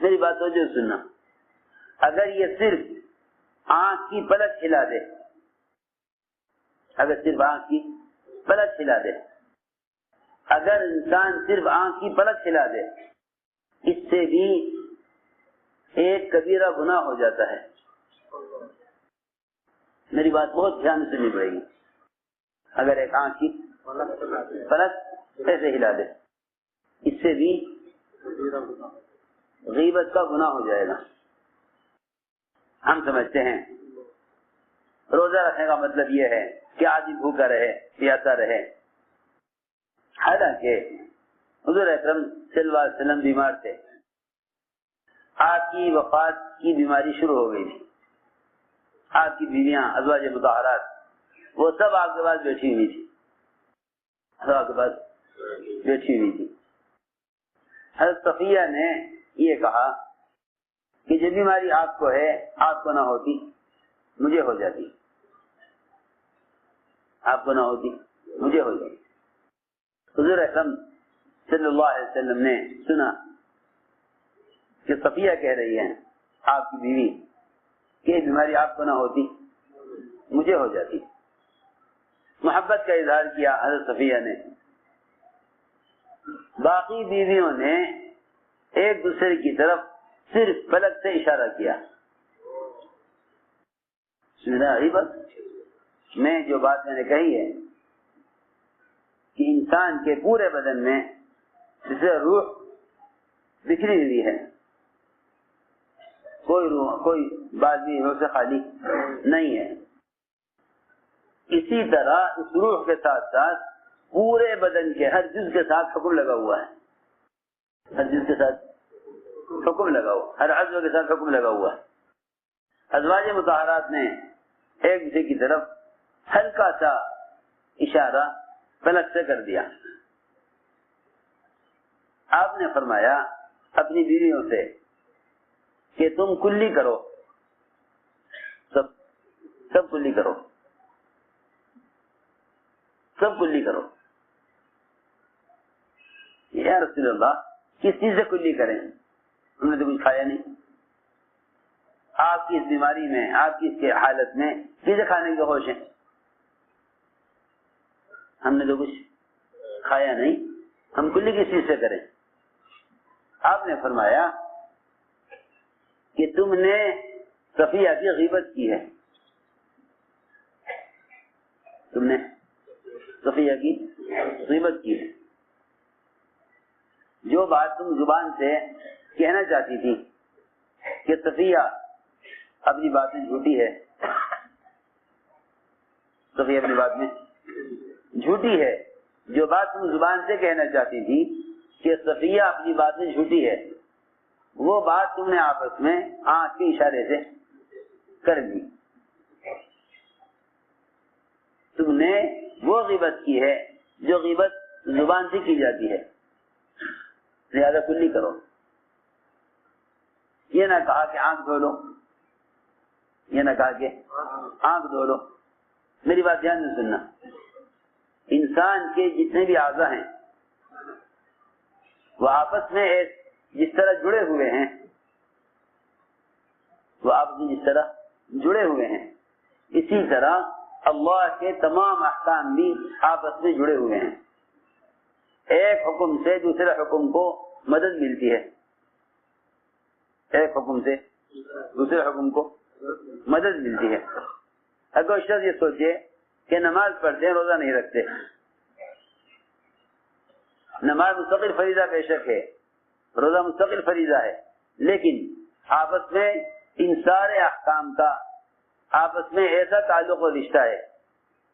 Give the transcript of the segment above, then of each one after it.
میری بات توجہ سننا، اگر یہ صرف آنکھ کی پلک ہلا دے، اگر صرف آنکھ کی پلک ہلا دے، اگر انسان صرف آنکھ کی پلک ہلا دے، اس سے بھی ایک کبیرہ گناہ ہو جاتا ہے۔ میری بات بہت دھیان سے سننی پڑے گی۔ اگر ایک آنکھ کی پلک ایسے ہلا دے، اس سے بھی غیبت کا گناہ ہو جائے گا۔ ہم سمجھتے ہیں روزہ رکھنے کا مطلب یہ ہے کہ آدمی بھوکا رہے، پیاسا رہے، حالانکہ حضور اکرم صلی اللہ علیہ وسلم بیمار تھے، آپ کی وفات کی بیماری شروع ہو گئی تھی، آپ کی بیویاں ازواج مطہرات وہ سب آپ کے پاس بیٹھی ہوئی تھی، آپ کے پاس بیٹھی ہوئی تھی۔ حضرت صفیہ نے یہ کہا کہ جو بیماری آپ کو ہے آپ کو نہ ہوتی مجھے ہو جاتی، آپ کو نہ ہوتی مجھے ہو جاتی۔ حضور اکرم صلی اللہ علیہ وسلم نے سنا کہ صفیہ کہہ رہی ہے آپ کی بیوی کہ بیماری آپ کو نہ ہوتی مجھے ہو جاتی۔ محبت کا اظہار کیا حضرت صفیہ نے، باقی بیویوں نے ایک دوسرے کی طرف صرف پلک سے اشارہ کیا۔ میں جو بات میں نے کہی ہے کہ انسان کے پورے بدن میں جسے روح بکھری ہوئی ہے، کوئی روح کوئی بات بھی روح سے خالی نہیں ہے، اسی طرح اس روح کے ساتھ ساتھ پورے بدن کے ہر جز کے ساتھ حکم لگا ہوا ہے، ہر جز کے ساتھ حکم لگا ہوا، ہر عضو کے ساتھ حکم لگا ہوا ہے۔ ازواج مطہرات نے ایک دوسرے کی طرف ہلکا سا اشارہ پلک سے کر دیا۔ آپ نے فرمایا اپنی بیویوں سے کہ تم کلی کرو، سب کلی کرو، سب کلی کرو۔ یا رسول اللہ کس چیز سے کلی کریں؟ انہوں نے تو کچھ کھایا نہیں، آپ کی اس بیماری میں، آپ کی اس حالت میں چیزیں کھانے کے ہوش ہیں، ہم نے تو کچھ کھایا نہیں، ہم کلی کس چیز سے کریں؟ آپ نے فرمایا کہ تم نے صفیہ کی غیبت کی ہے، تم نے صفیہ کی غیبت کی ہے۔ جو بات تم زبان سے کہنا چاہتی تھی کہ صفیہ اپنی بات میں جھوٹی ہے، صفیہ اپنی بات میں جھوٹی ہے، جو بات تم زبان سے کہنا چاہتی تھی کہ صفیہ اپنی بات میں جھوٹی ہے، وہ بات تم نے آپس میں آنکھ کے اشارے سے کر دی۔ تم نے وہ غیبت کی ہے جو غیبت زبان سے کی جاتی ہے، لہذا کلی کرو۔ یہ نہ کہا کہ آنکھ دھو لو، یہ نہ کہا کہ آنکھ دھو لو۔ میری بات دھیان سے سننا، انسان کے جتنے بھی اعضاء ہیں وہ آپس میں ایک جس طرح جڑے ہوئے ہیں، وہ آپس میں جس طرح جڑے ہوئے ہیں، اسی طرح اللہ کے تمام احکام بھی آپس میں جڑے ہوئے ہیں۔ ایک حکم سے دوسرے حکم کو مدد ملتی ہے، ایک حکم سے دوسرے حکم کو مدد ملتی ہے۔ اگر شخص یہ سوچے کہ نماز پڑھتے ہیں روزہ نہیں رکھتے، نماز مستقل فریضہ بے شک ہے، روزہ مستقل فریضہ ہے، لیکن آپس میں ان سارے احکام کا آپس میں ایسا تعلق و رشتہ ہے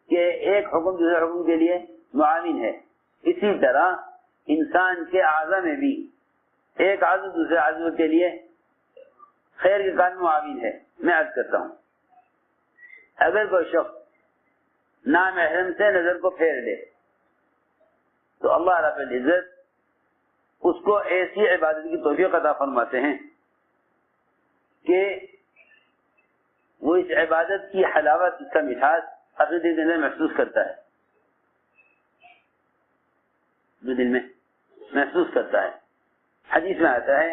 کہ ایک حکم دوسرے حکم کے لیے معاون ہے۔ اسی طرح انسان کے اعضاء میں بھی ایک عضو دوسرے عضو کے لیے خیر کے کام معاون ہے۔ میں عرض کرتا ہوں، اگر کوئی شخص نامحرم سے نظر کو پھیر لے تو اللہ رب العزت اس کو ایسی عبادت کی توفیق عطا فرماتے ہیں کہ وہ اس عبادت کی حلاوت، اس کا مٹھاس اپنے دل میں محسوس کرتا ہے، جو دل میں محسوس کرتا ہے۔ حدیث میں آتا ہے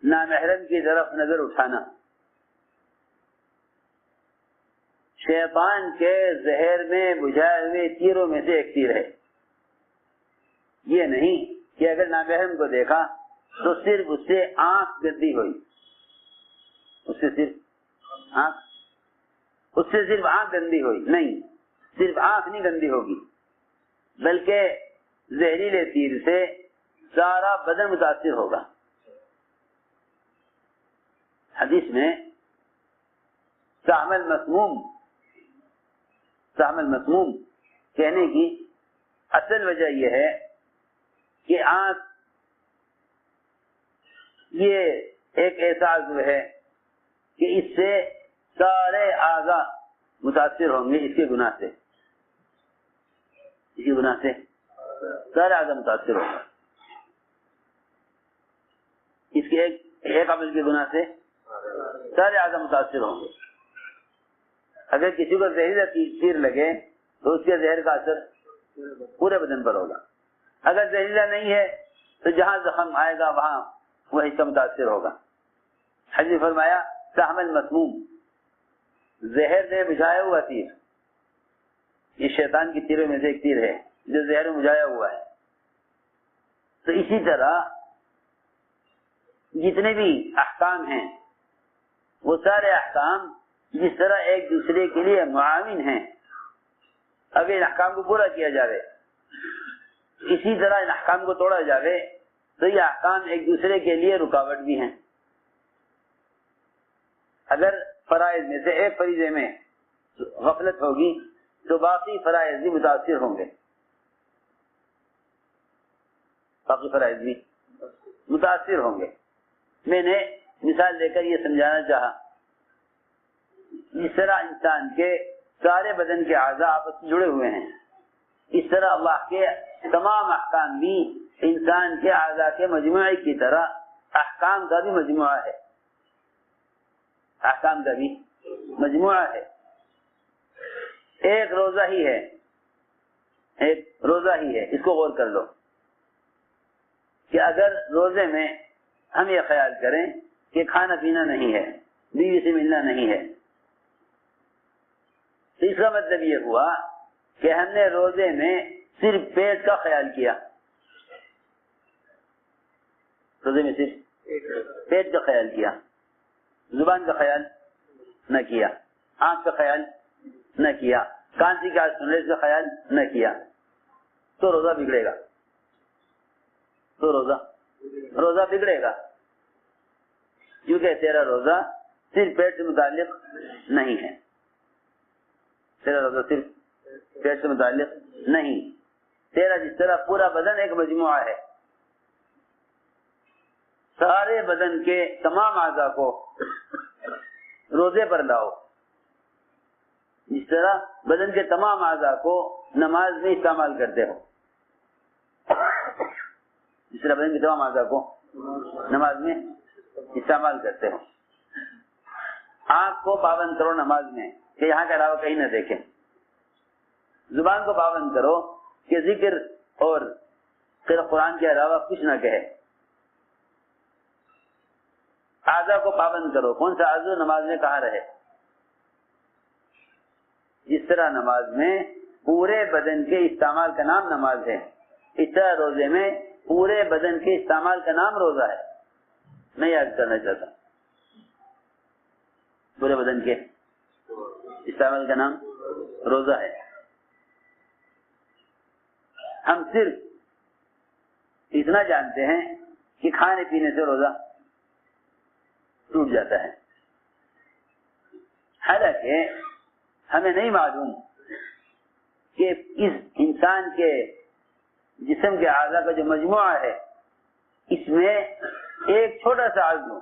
نامحرم کی طرف نظر اٹھانا شیطان کے زہر میں بجھائے ہوئے تیروں میں سے ایک تیر ہے. یہ نہیں کہ اگر نامحرم کو دیکھا تو صرف اس سے آنکھ گندی ہوئی, اس سے صرف آنکھ گندی ہوئی, نہیں, صرف آنکھ نہیں گندی ہوگی بلکہ زہریلے تیر سے سارا بدن متاثر ہوگا. حدیث میں سہم المسموم کہنے کی اصل وجہ یہ ہے کہ آنکھ یہ ایک ایسا عضو ہے کہ اس سے سارے اعضاء متاثر ہوں گے, اس کے گناہ سے سارے اعضاء متاثر ہوں گے, اس کے ایک عمل کے گناہ سے سارے اعضاء متاثر ہوں گے. اگر کسی کو زہریلا تیر لگے تو اس کے زہر کا اثر پورے بدن پر ہوگا. اگر زہریلا نہیں ہے تو جہاں زخم آئے گا وہاں وہ حصہ متاثر ہوگا. حضرت فرمایا سہم المسموم, زہر نے بجھایا ہوا تیر, یہ شیطان کی تیروں میں سے ایک تیر ہے جو زہر میں بجھایا ہوا ہے. تو اسی طرح جتنے بھی احکام ہیں وہ سارے احکام جس طرح ایک دوسرے کے لیے معاون ہیں, اگر ان احکام کو پورا کیا جائے اسی طرح ان احکام کو توڑا جائے تو یہ احکام ایک دوسرے کے لیے رکاوٹ بھی ہیں. اگر فرائض میں سے ایک فریضے میں غفلت ہوگی تو باقی فرائض بھی متاثر ہوں گے, میں نے مثال دے کر یہ سمجھانا چاہا, جس طرح انسان کے سارے بدن کے اعضاء آپس میں جڑے ہوئے ہیں, اس طرح اللہ کے تمام احکام بھی انسان کے اعضاء کے مجموعے کی طرح احکام کا بھی مجموعہ ہے, ایک روزہ ہی ہے, اس کو غور کر لو کہ اگر روزے میں ہم یہ خیال کریں کہ کھانا پینا نہیں ہے, بیوی سے ملنا نہیں ہے, تو اس کا مطلب یہ ہوا کہ ہم نے روزے میں صرف پیٹ کا خیال کیا, روزے میں صرف پیٹ کا خیال کیا, زبان کا خیال نہ کیا, آنکھ کا خیال نہ کیا, کان کی آواز سن رہے اس کا خیال نہ کیا, تو روزہ بگڑے گا, کیونکہ تیرا روزہ صرف پیٹ سے متعلق نہیں ہے, تیرا جس طرح پورا بدن ایک مجموعہ ہے, سارے بدن کے تمام اعضاء کو روزے پر لاؤ, جس طرح بدن کے تمام اعضاء کو نماز میں استعمال کرتے ہو, آنکھ کو پابند کرو نماز میں کہ یہاں کے علاوہ کہیں نہ دیکھیں, زبان کو پابند کرو کہ ذکر اور قرآن کے علاوہ کچھ نہ کہے, اعضاء کو پابند کرو, کون سا عضو نماز میں کہاں رہے. جس طرح نماز میں پورے بدن کے استعمال کا نام نماز ہے, اس طرح روزے میں پورے بدن کے استعمال کا نام روزہ ہے. میں یاد کرنا چاہتا ہوں, پورے بدن کے استعمال کا نام روزہ ہے. ہم صرف اتنا جانتے ہیں کہ کھانے پینے سے روزہ ٹوٹ جاتا ہے, حالانکہ ہمیں نہیں معلوم کہ اس انسان کے جسم کے اعضاء کا جو مجموعہ ہے اس میں ایک چھوٹا سا عضو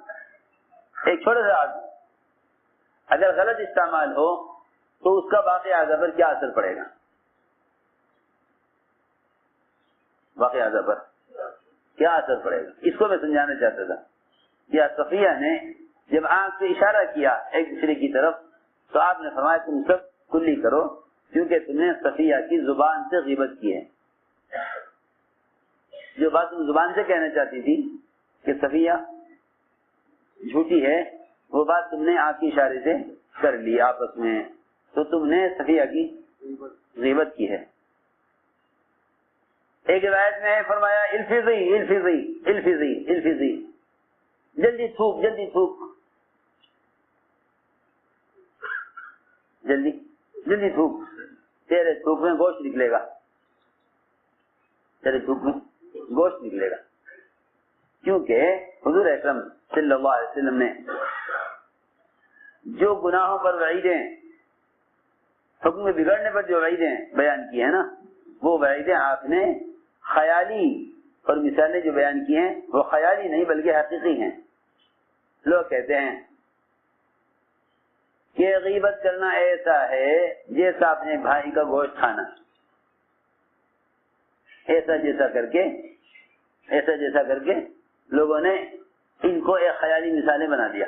اگر غلط استعمال ہو تو اس کا باقی اعضاء پر کیا اثر پڑے گا, اس کو میں سمجھانا چاہتا تھا. یا صفیہ نے جب آنکھ سے اشارہ کیا ایک دوسرے کی طرف تو آپ نے فرمایا تم سب کلی کرو کیونکہ تم نے صفیہ کی زبان سے غیبت کی ہے. جو بات تم زبان سے کہنا چاہتی تھی کہ صفیہ جھوٹی ہے، وہ بات تم نے آنکھ کے اشارے سے کر لی آپس میں، تو تم نے صفیہ کی غیبت کی ہے۔ ایک روایت میں فرمایا الفظی الفظی الفظی الفظی، جلدی تھوک جلدی تھوک، جلدی جلدی تھوک، تیرے تھوک میں گوشت نکلے گا، تیرے تھوک میں گوشت نکلے گا۔ کیونکہ حضور اکرم صلی اللہ علیہ وسلم نے جو گناہوں پر وعیدیں، حکم بگڑنے پر جو وعیدیں بیان کی ہیں نا، وہ وعیدیں آپ نے خیالی اور مثالیں جو بیان کی ہیں وہ خیالی نہیں بلکہ حقیقی ہیں۔ لوگ کہتے ہیں کہ غیبت کرنا ایسا ہے جیسا اپنے بھائی کا گوشت کھانا، ایسا جیسا کر کے لوگوں نے ان کو ایک خیالی مثالیں بنا دیا۔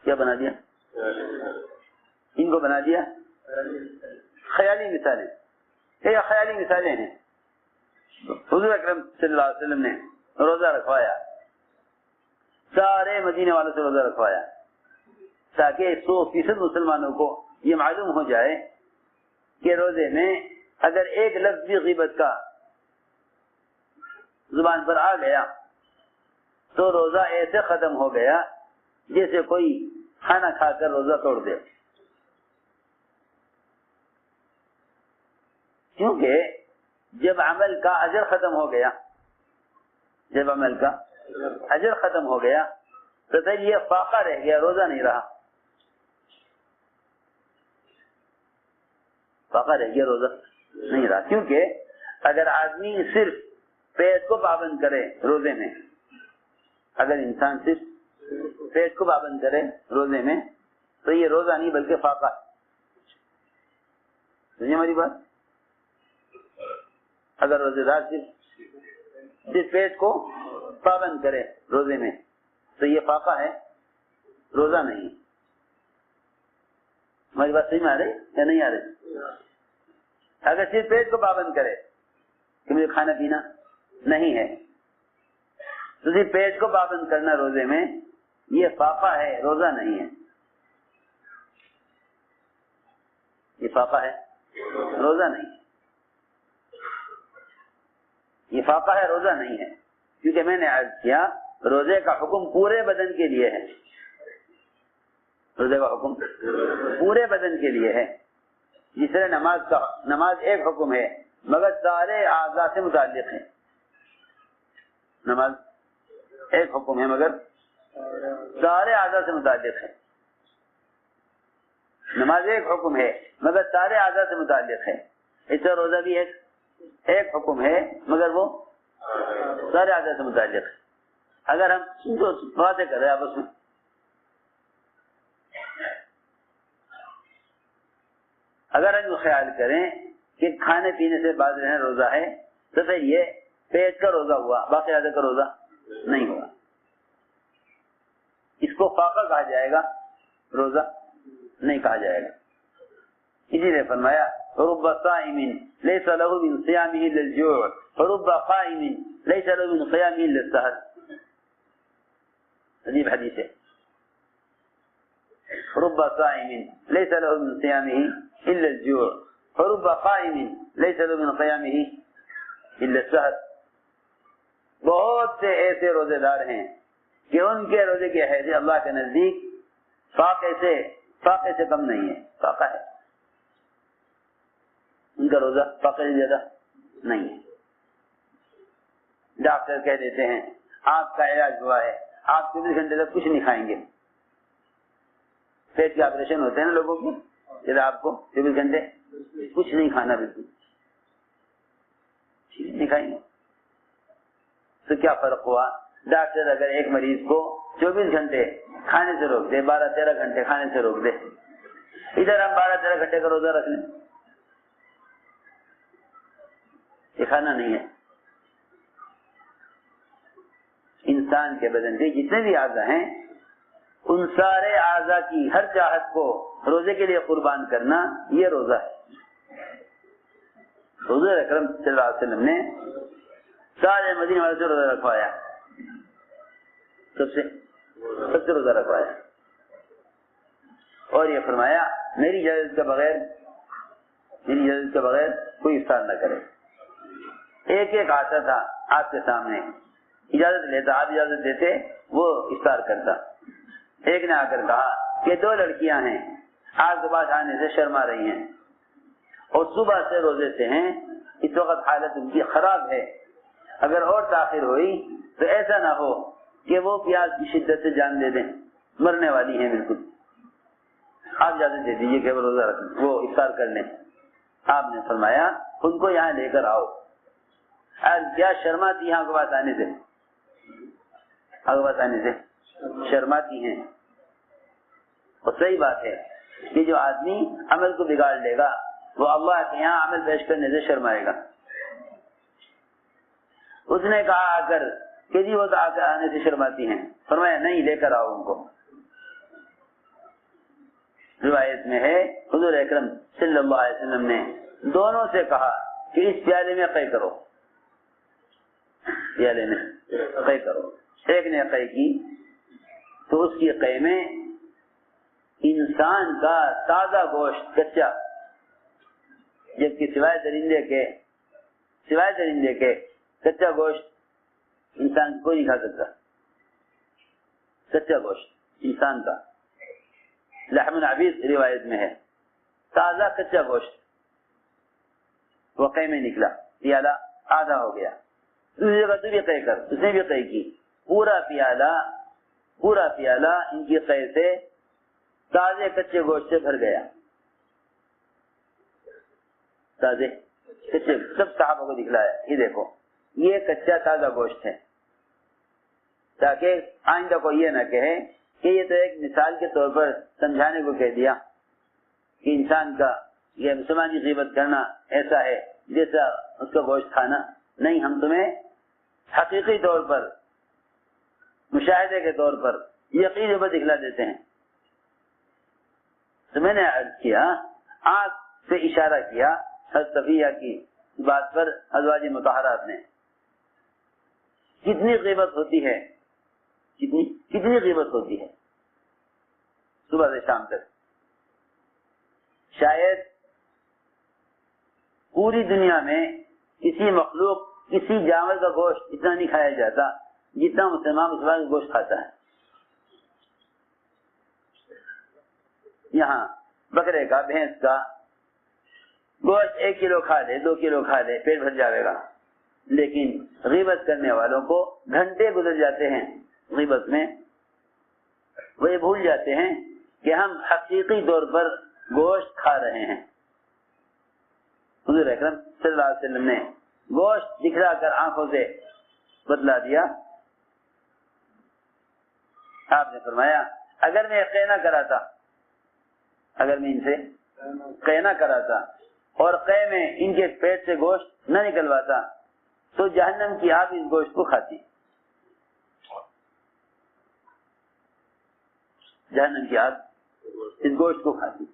کیا بنا دیا؟ ان کو بنا دیا خیالی مثالیں۔ یہ خیالی مثالیں ہیں۔ حضور اکرم صلی اللہ علیہ وسلم نے روزہ رکھوایا، سارے مدینے والوں سے روزہ رکھوایا تاکہ 100% مسلمانوں کو یہ معلوم ہو جائے کہ روزے میں اگر ایک لفظ بھی غیبت کا زبان پر آ گیا تو روزہ ایسے ختم ہو گیا جیسے کوئی کھانا کھا کر روزہ توڑ دے۔ کیونکہ جب عمل کا اجر ختم ہو گیا، تو پھر یہ فاقہ رہ گیا، روزہ نہیں رہا، روزہ نہیں رہا۔ کیونکہ اگر آدمی صرف پیٹ کو پابند کرے روزے میں، اگر انسان صرف پیٹ کو پابند کرے روزے میں، تو یہ روزہ نہیں بلکہ فاقہ۔ سمجھے ہماری بات؟ اگر روزے دار صرف پیٹ کو پابند کرے روزے میں تو یہ فاقہ ہے، روزہ نہیں۔ ہماری بات صحیح میں آ رہی یا نہیں آ رہی؟ اگر صرف پیٹ کو پابند کرے کہ مجھے کھانا پینا نہیں ہے، تو صرف پیٹ کو پابند کرنا روزے میں یہ فاقہ ہے، روزہ نہیں ہے۔ یہ فاقہ ہے، روزہ نہیں ہے۔ یہ فاقہ ہے، روزہ نہیں ہے۔ کیونکہ میں نے عرض کیا روزے کا حکم پورے بدن کے لیے ہے، روزے کا حکم پورے بدن کے لیے ہے۔ جس طرح نماز ایک حکم ہے مگر سارے اعضاء سے متعلق ہے۔ نماز ایک حکم ہے مگر سارے اعضاء سے متعلق ہے۔ نماز ایک حکم ہے مگر سارے اعضاء سے متعلق ہے۔ اس طرح روزہ بھی ایک حکم ہے مگر وہ سارے اعضاء سے متعلق ہے۔ اگر ہم باتیں کر رہے ہیں آپس میں، اگر ہم خیال کریں کہ کھانے پینے سے باز رہنا روزہ ہے تو پھر یہ پیٹ کا روزہ ہوا، باقی اعضاء کا روزہ نہیں ہوا۔ اس کو فاقہ کہا جائے گا، روزہ نہیں کہا جائے گا۔ اسی لیے فرمایا رب صائم ليس له من صيامه الا الجوع ورب قائم ليس له من قيامه الا السهر۔ عجیب حدیث ہے، رب صائم ليس له من صيامه الا الجوع ورب قائم ليس له من قيامه الا السهر۔ بہت سے ایسے روزے دار ہیں کہ ان کے روزے کی حیثیت اللہ کے نزدیک فاقے سے کم نہیں ہے، فاقہ ہے، ان کا روزہ فاقے سے زیادہ نہیں ہے۔ ڈاکٹر کہہ دیتے ہیں آپ کا علاج ہوا ہے، آپ 24 گھنٹے تک کچھ نہیں کھائیں گے۔ پیٹ کے آپریشن ہوتے ہیں نا لوگوں کے، پھر آپ کو 24 گھنٹے کچھ نہیں کھانا، بالکل نہیں کھائیں گے۔ تو کیا فرق ہوا؟ ڈاکٹر اگر ایک مریض کو 24 گھنٹے کھانے سے روک دے، 12-13 گھنٹے کھانے سے روک دے، ادھر ہم 12-13 گھنٹے کا روزہ رکھ لیں، یہ کھانا نہیں ہے۔ انسان کے بدن کے جتنے بھی اعضاء ہیں ان سارے اعضاء کی ہر چاہت کو روزے کے لیے قربان کرنا یہ روزہ ہے۔ حضور اکرم صلی اللہ علیہ وسلم نے سارے مدینے والوں سے روزہ رکھوایا، سب سے روزہ رکھوایا اور یہ فرمایا میری اجازت کے بغیر کوئی افطار نہ کرے. ایک ایک آتا تھا آپ کے سامنے, اجازت لیتا, آپ اجازت دیتے, وہ افطار کرتا. ایک نے آ کر کہا کہ 2 لڑکیاں ہیں, آپ کے پاس آنے سے شرما رہی ہیں اور صبح سے روزے سے ہیں, اس وقت حالت ان کی خراب ہے, اگر اور تاخیر ہوئی تو ایسا نہ ہو کہ وہ پیاس کی شدت سے جان دے دیں, مرنے والی ہیں بالکل, آپ اجازت دے دیجیے کہ وہ روزہ رکھیں, وہ افطار کر لیں. آپ نے فرمایا ان کو یہاں لے کر آؤ. کیا شرماتی ہیں آپ کے پاس آنے سے, شرماتی ہیں. اور صحیح بات ہے کہ جو آدمی عمل کو بگاڑ لے گا وہ اللہ کے یہاں عمل پیش کرنے سے شرمائے گا. اس نے کہا آ کر کہ جی وہ تو آنے سے شرماتی ہیں. فرمایا نہیں, لے کر آؤ ان کو. روایت میں ہے حضور اکرم صلی اللہ علیہ وسلم نے دونوں سے کہا کہ اس پیالے میں قے کرو, پیالے میں قے کرو. ایک نے قے کی تو اس کی قے میں انسان کا تازہ گوشت کچا, جبکہ سوائے درندے کے کچا گوشت انسان کوئی نہیں کھا سکتا. کچا گوشت انسان کا لحم العبید روایت میں ہے, تازہ کچا گوشت وقع میں نکلا, پیالہ آدھا ہو گیا. دوسری جگہ تو بھی قے کر, اس نے بھی قے کی, پورا پیالہ ان کی قے سے تازے کچے گوشت سے بھر گیا. تازے کچے سب صحابہ کو دکھلایا, یہ دیکھو یہ کچا تازہ گوشت ہے, تاکہ آئندہ کو یہ نہ کہے کہ یہ تو ایک مثال کے طور پر سمجھانے کو کہہ دیا کہ انسان کا یہ مسلمان کی غیبت کرنا ایسا ہے جیسا اس کا گوشت کھانا. نہیں, ہم تمہیں حقیقی طور پر, مشاہدے کے طور پر, یقین پر دکھلا دیتے ہیں. تو میں نے عرض کیا, آنکھ سے اشارہ کیا حضرت صفیہ کی بات پر ازواج مطہرات نے. کتنی غیبت ہوتی ہے, کتنی غیبت ہوتی ہے صبح سے شام تک. شاید پوری دنیا میں کسی مخلوق, کسی جانور کا گوشت اتنا نہیں کھایا جاتا جتنا مسلمان کا گوشت کھاتا ہے. یہاں بکرے کا, بھینس کا گوشت 1 کلو کھا لے, 2 کلو کھا لے, پیٹ بھر جاوے گا. لیکن غیبت کرنے والوں کو گھنٹے گزر جاتے ہیں غیبت میں, وہ یہ بھول جاتے ہیں کہ ہم حقیقی طور پر گوشت کھا رہے ہیں. حضور اکرم صلی اللہ علیہ وسلم نے گوشت دکھلا کر آنکھوں سے بتلا دیا. آپ نے فرمایا اگر میں قے نہ کراتا, اگر میں ان سے قے نہ کراتا اور قے میں ان کے پیٹ سے گوشت نہ نکلواتا تو جہنم کی آگ اس گوشت کو کھاتی, جہنم کی آگ اس گوشت کو کھاتی.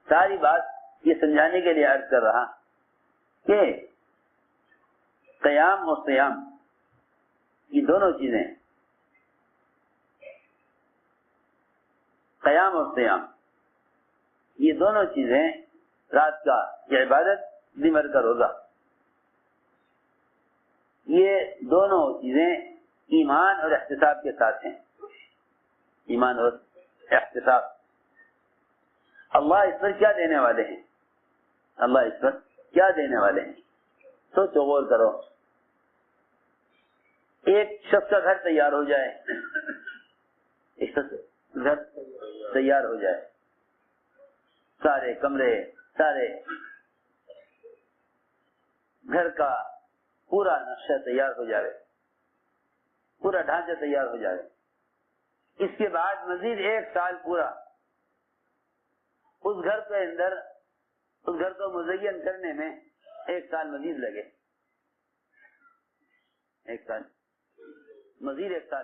ساری بات یہ سمجھانے کے لیے عرض کر رہا کہ قیام اور صیام یہ دونوں چیزیں, قیام اور صیام یہ دونوں چیزیں, رات کا یہ عبادت, دن بھر کا روزہ, یہ دونوں چیزیں ایمان اور احتساب کے ساتھ ہیں. ایمان اور احتساب. اللہ اس پر کیا دینے والے ہیں, اللہ اس پر کیا دینے والے ہیں, سوچو, غور کرو. ایک شخص کا گھر تیار ہو جائے, ایک شخص گھر تیار ہو جائے, سارے کمرے, سارے گھر کا پورا نقشہ تیار ہو جائے, پورا ڈھانچہ تیار ہو جائے. اس کے بعد مزید 1 سال پورا اس گھر کے اندر, اس گھر کو مزین کرنے میں 1 سال مزید لگے, 1 سال مزید 1 سال